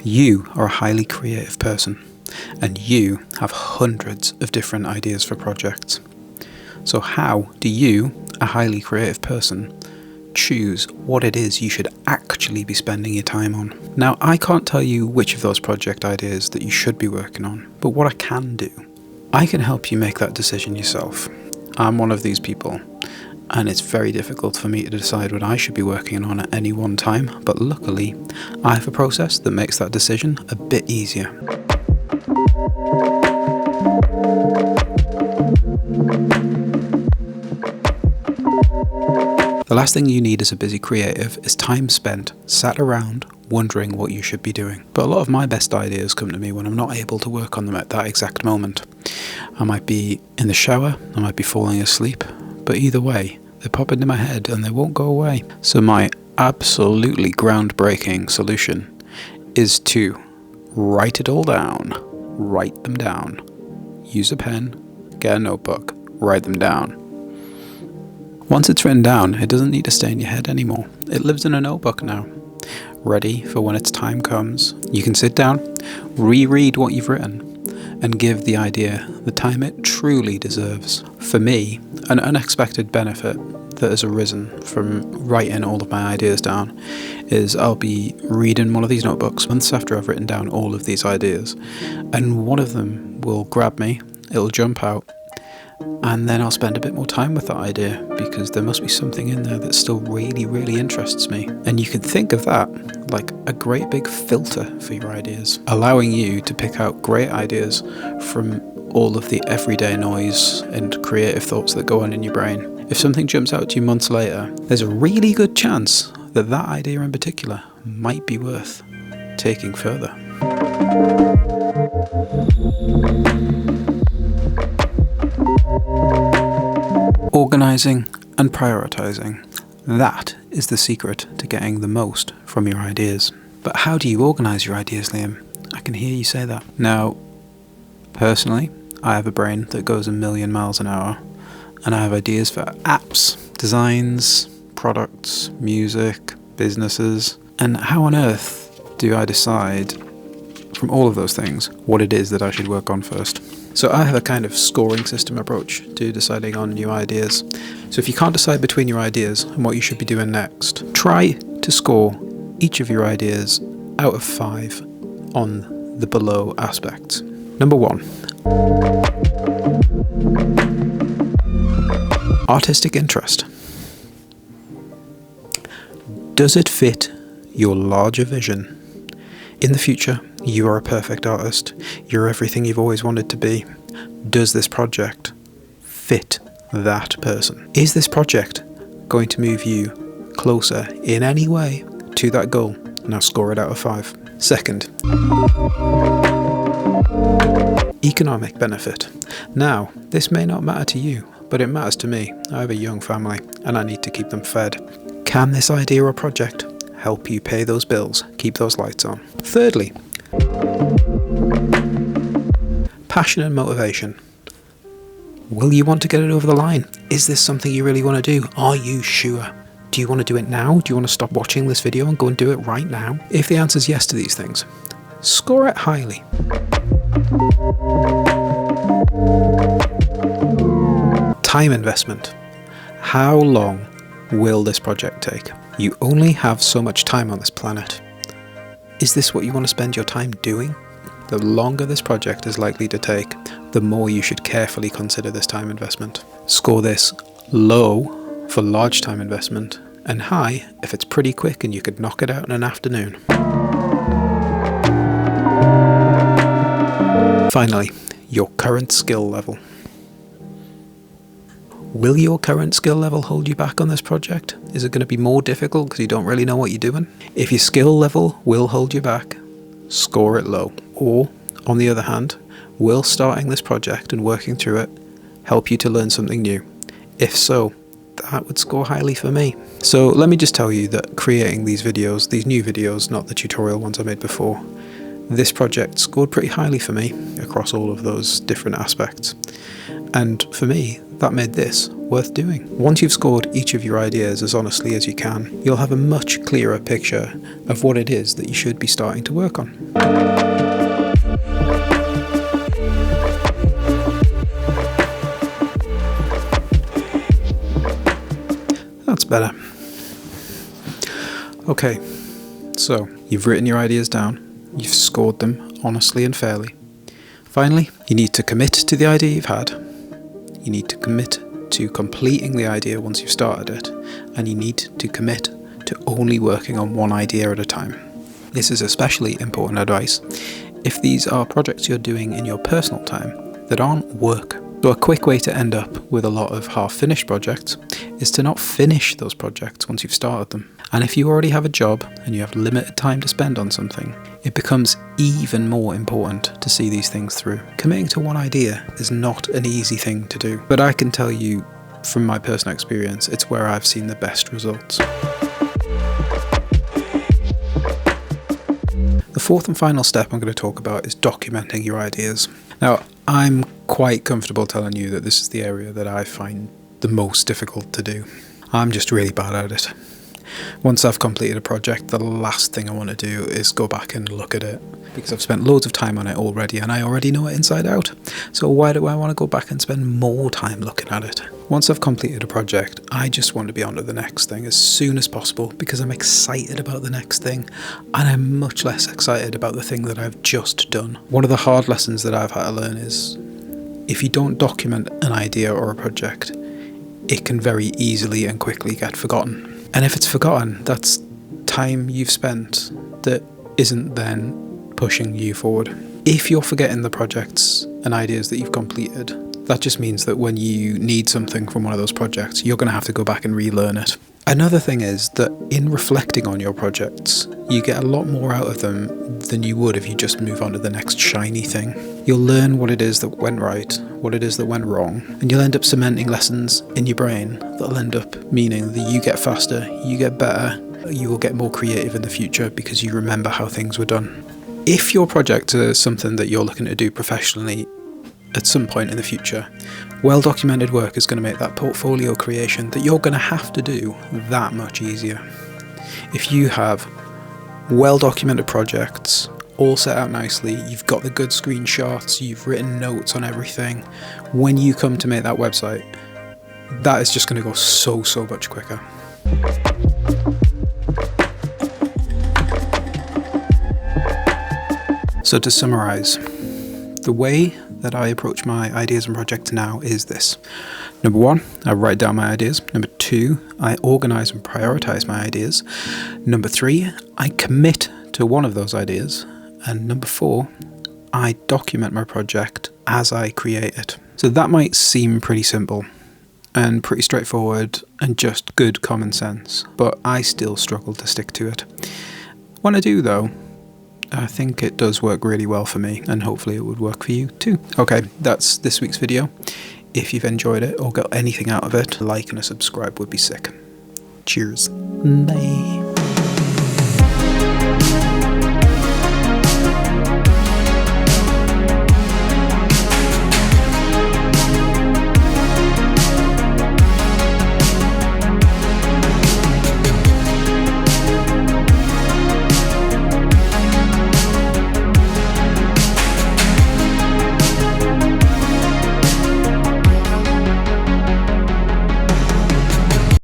You are a highly creative person, and you have hundreds of different ideas for projects. So how do you, a highly creative person, choose what it is you should actually be spending your time on? Now, I can't tell you which of those project ideas that you should be working on, but what I can do, I can help you make that decision yourself. I'm one of these people, and it's very difficult for me to decide what I should be working on at any one time, but luckily, I have a process that makes that decision a bit easier. The last thing you need as a busy creative is time spent sat around wondering what you should be doing. But a lot of my best ideas come to me when I'm not able to work on them at that exact moment. I might be in the shower, I might be falling asleep, but either way, they pop into my head and they won't go away. So my absolutely groundbreaking solution is to write it all down. Write them down. Use a pen, get a notebook, write them down. Once it's written down, it doesn't need to stay in your head anymore. It lives in a notebook now, ready for when its time comes. You can sit down, reread what you've written, and give the idea the time it truly deserves. For me, an unexpected benefit that has arisen from writing all of my ideas down is I'll be reading one of these notebooks months after I've written down all of these ideas, and one of them will grab me, it'll jump out, and then I'll spend a bit more time with that idea because there must be something in there that still really, really interests me. And you can think of that like a great big filter for your ideas, allowing you to pick out great ideas from all of the everyday noise and creative thoughts that go on in your brain. If something jumps out to you months later, there's a really good chance that that idea in particular might be worth taking further. Organising and prioritising. That is the secret to getting the most from your ideas. But how do you organise your ideas, Liam? I can hear you say that. Now, personally, I have a brain that goes a million miles an hour, and I have ideas for apps, designs, products, music, businesses. And how on earth do I decide from all of those things what it is that I should work on first? So I have a kind of scoring system approach to deciding on new ideas. So if you can't decide between your ideas and what you should be doing next, try to score each of your ideas out of 5 on the below aspects. Number 1. Artistic interest. Does it fit your larger vision? In the future, you are a perfect artist. You're everything you've always wanted to be. Does this project fit that person? Is this project going to move you closer in any way to that goal? Now score it out of 5. Second, economic benefit. Now, this may not matter to you, but it matters to me. I have a young family and I need to keep them fed. Can this idea or project help you pay those bills, keep those lights on? Thirdly, passion and motivation. Will you want to get it over the line? Is this something you really want to do? Are you sure? Do you want to do it now? Do you want to stop watching this video and go and do it right now? If the answer is yes to these things, score it highly. Time investment. How long will this project take? You only have so much time on this planet. Is this what you want to spend your time doing? The longer this project is likely to take, the more you should carefully consider this time investment. Score this low for large time investment and high if it's pretty quick and you could knock it out in an afternoon. Finally, your current skill level. Will your current skill level hold you back on this project? Is it going to be more difficult because you don't really know what you're doing? If your skill level will hold you back, score it low. Or, on the other hand, will starting this project and working through it help you to learn something new? If so, that would score highly for me. So let me just tell you that creating these videos, these new videos, not the tutorial ones I made before, this project scored pretty highly for me across all of those different aspects. And for me, that made this worth doing. Once you've scored each of your ideas as honestly as you can, you'll have a much clearer picture of what it is that you should be starting to work on. That's better. Okay, so you've written your ideas down, you've scored them honestly and fairly. Finally, you need to commit to the idea you've had, you need to commit to completing the idea once you've started it, and you need to commit to only working on one idea at a time. This is especially important advice if these are projects you're doing in your personal time that aren't work. So a quick way to end up with a lot of half-finished projects is to not finish those projects once you've started them. And if you already have a job and you have limited time to spend on something, it becomes even more important to see these things through. Committing to one idea is not an easy thing to do, but I can tell you from my personal experience, it's where I've seen the best results. The fourth and final step I'm going to talk about is documenting your ideas. Now, I'm quite comfortable telling you that this is the area that I find the most difficult to do. I'm just really bad at it. Once I've completed a project, the last thing I want to do is go back and look at it, because I've spent loads of time on it already and I already know it inside out. So why do I want to go back and spend more time looking at it? Once I've completed a project, I just want to be on to the next thing as soon as possible, because I'm excited about the next thing and I'm much less excited about the thing that I've just done. One of the hard lessons that I've had to learn is if you don't document an idea or a project, it can very easily and quickly get forgotten. And if it's forgotten, that's time you've spent that isn't then pushing you forward. If you're forgetting the projects and ideas that you've completed, that just means that when you need something from one of those projects, you're going to have to go back and relearn it. Another thing is that in reflecting on your projects, you get a lot more out of them than you would if you just move on to the next shiny thing. You'll learn what it is that went right, what it is that went wrong, and you'll end up cementing lessons in your brain that'll end up meaning that you get faster, you get better, you will get more creative in the future because you remember how things were done. If your project is something that you're looking to do professionally at some point in the future, well-documented work is going to make that portfolio creation that you're going to have to do that much easier. If you have well-documented projects, all set out nicely, you've got the good screenshots, you've written notes on everything, when you come to make that website, that is just going to go so much quicker. So to summarize, the way that I approach my ideas and projects now is this. Number 1, I write down my ideas. Number 2, I organize and prioritize my ideas. Number 3, I commit to one of those ideas. And number 4, I document my project as I create it. So that might seem pretty simple and pretty straightforward and just good common sense, but I still struggle to stick to it. When I do though, I think it does work really well for me, and hopefully it would work for you too. Okay, that's this week's video. If you've enjoyed it or got anything out of it, a like and a subscribe would be sick. Cheers. Bye.